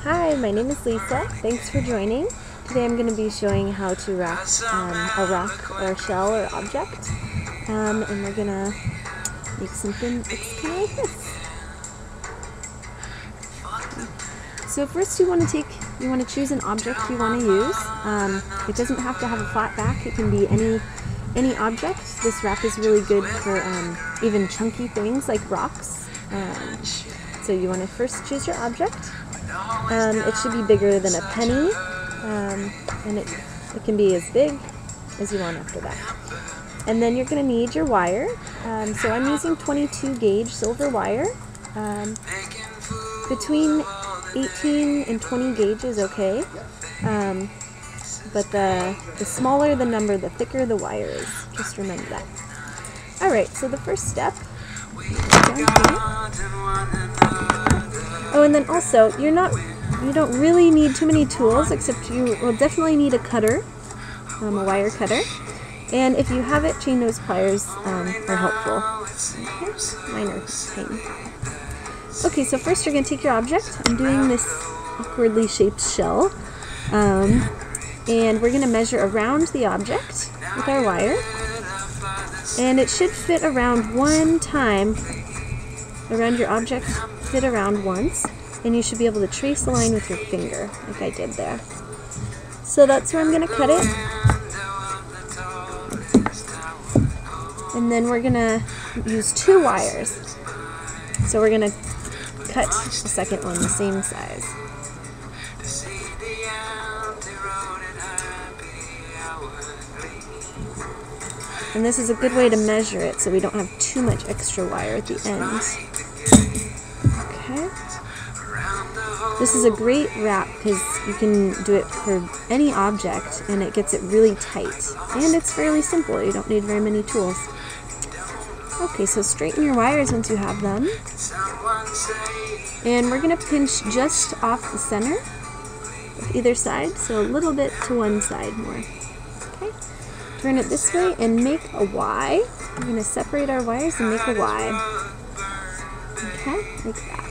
Hi, my name is Lisa. Thanks for joining. Today I'm going to be showing how to wrap a rock or a shell or object. And we're going to make something that's kind of like this. So first you want to choose an object you want to use. It doesn't have to have a flat back. It can be any object. This wrap is really good for even chunky things like rocks. So you want to first choose your object. It should be bigger than a penny, and it can be as big as you want after that. And then you're going to need your wire. So I'm using 22 gauge silver wire. Between 18 and 20 gauge is okay, but the smaller the number, the thicker the wire is. Just remember that. Alright, so the first step, oh, and then also, you don't really need too many tools, except you will definitely need a cutter, a wire cutter, and if you have it, chain nose pliers are helpful. Okay, mine are tiny. Okay, so first you're going to take your object. I'm doing this awkwardly shaped shell, and we're going to measure around the object with our wire, and it should fit around one time, around your object, fit around once, and you should be able to trace the line with your finger, like I did there. So that's where I'm going to cut it, and then we're going to use 2 wires. So we're going to cut the second one the same size. And this is a good way to measure it so we don't have too much extra wire at the end. Okay. This is a great wrap because you can do it for any object and it gets it really tight. And it's fairly simple. You don't need very many tools. Okay, so straighten your wires once you have them. And we're going to pinch just off the center of either side, so a little bit to one side more. Okay, turn it this way and make a Y. We're going to separate our wires and make a Y. Okay, like that.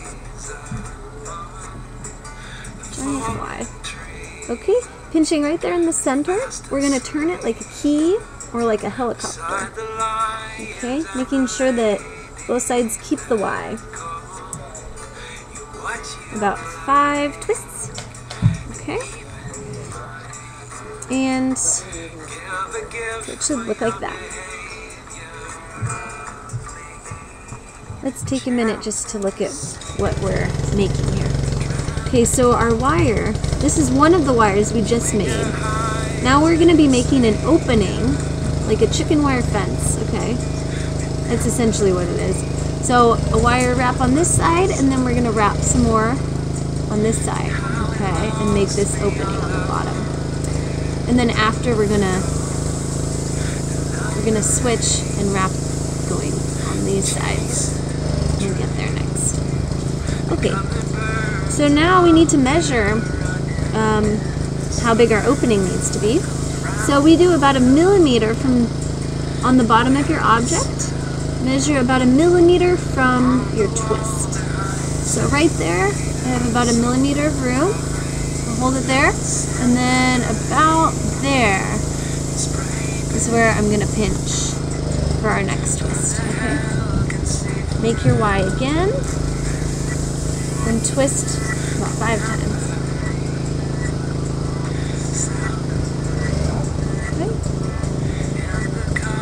Giant Y. Okay, pinching right there in the center, we're going to turn it like a key or like a helicopter. Okay, making sure that both sides keep the Y. About 5 twists. Okay. And so it should look like that. Let's take a minute just to look at what we're making here. Okay, so our wire, this is one of the wires we just made. Now we're going to be making an opening, like a chicken wire fence, okay? That's essentially what it is. So a wire wrap on this side, and then we're going to wrap some more on this side, okay, and make this opening on the bottom. And then after we're gonna switch and wrap going on these sides. We'll get there next. Okay, so now we need to measure how big our opening needs to be. So we do about 1 millimeter from on the bottom of your object. Measure about 1 millimeter from your twist. So right there, I have about 1 millimeter of room. I'll hold it there, and then about there is where I'm going to pinch for our next twist. Okay. Make your Y again, and twist about 5 times. Okay.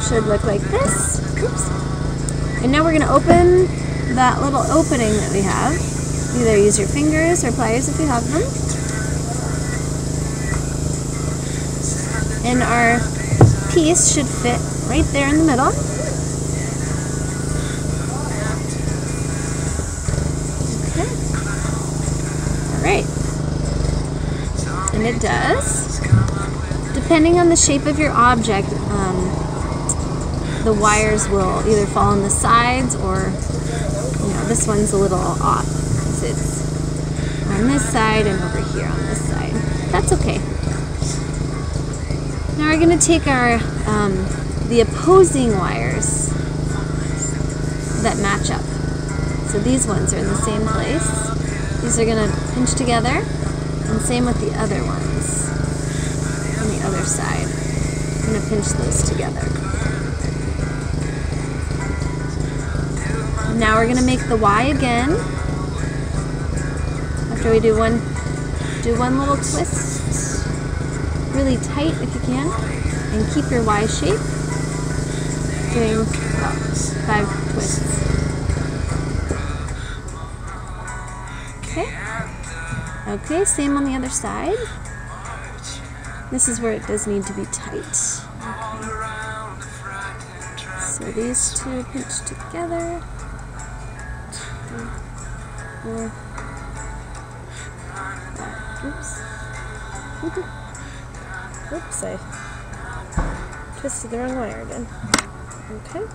Should look like this. Oops. And now we're going to open that little opening that we have. Either use your fingers or pliers if you have them. And our piece should fit right there in the middle. Okay. Alright. And it does. Depending on the shape of your object, the wires will either fall on the sides or, this one's a little off because it's on this side and over here on this side. That's okay. Now we're going to take our the opposing wires that match up. So these ones are in the same place. These are going to pinch together, and same with the other ones on the other side. I'm going to pinch those together. Now we're going to make the Y again. After we do one little twist, really tight if you can, and keep your Y shape, doing about 5 twists. Okay, same on the other side. This is where it does need to be tight. Okay. So these two pinch together. 3, 4, 5. Oops. Oops, I twisted the wrong wire again. Okay.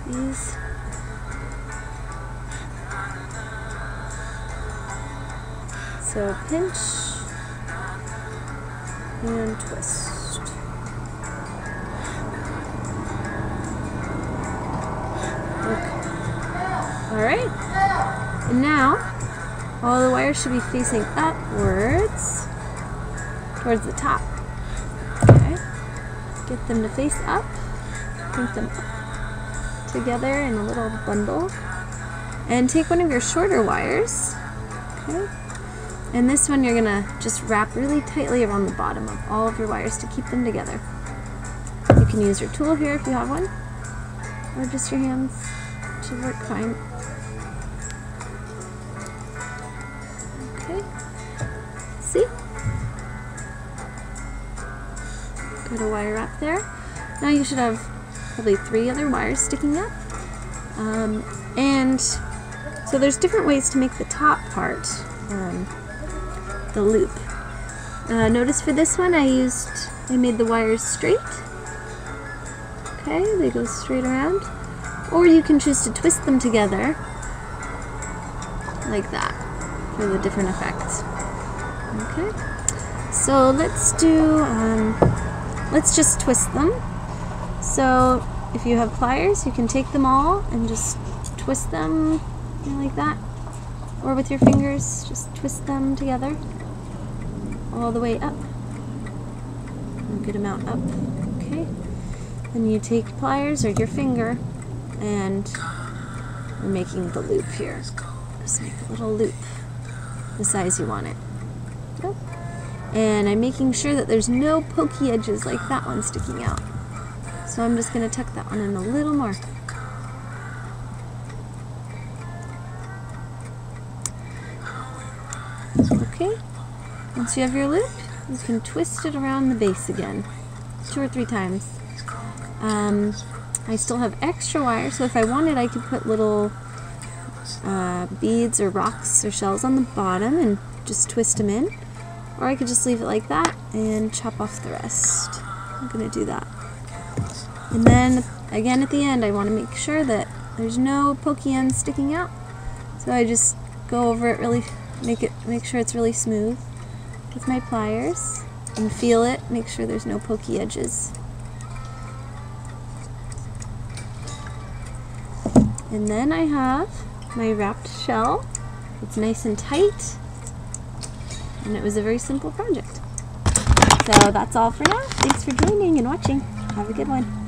These. So pinch and twist. Okay. Alright. And now all the wires should be facing upwards towards the top. Okay. Get them to face up. Put them up together in a little bundle. And take one of your shorter wires. Okay. And this one you're gonna just wrap really tightly around the bottom of all of your wires to keep them together. You can use your tool here if you have one, or just your hands. It should work fine. Okay. See? Got a wire wrap there. Now you should have probably 3 other wires sticking up. And so there's different ways to make the top part. The loop. Notice for this one I made the wires straight. Okay, they go straight around. Or you can choose to twist them together like that for the different effects. Okay, so let's just twist them. So if you have pliers, you can take them all and just twist them like that. Or with your fingers, just twist them together all the way up. A good amount up. Okay. Then you take pliers or your finger, and we're making the loop here. Just make a little loop the size you want it. Yep. And I'm making sure that there's no pokey edges like that one sticking out. So I'm just going to tuck that one in a little more. Okay, once you have your loop, you can twist it around the base again, 2 or 3 times. I still have extra wire, so if I wanted I could put little beads or rocks or shells on the bottom and just twist them in. Or I could just leave it like that and chop off the rest. I'm going to do that. And then, again at the end, I want to make sure that there's no pokey ends sticking out. So I just go over it really, make sure it's really smooth with my pliers and feel it, make sure there's no pokey edges. And then I have my wrapped shell. It's nice and tight, and it was a very simple project. So that's all for now. Thanks for joining and watching. Have a good one.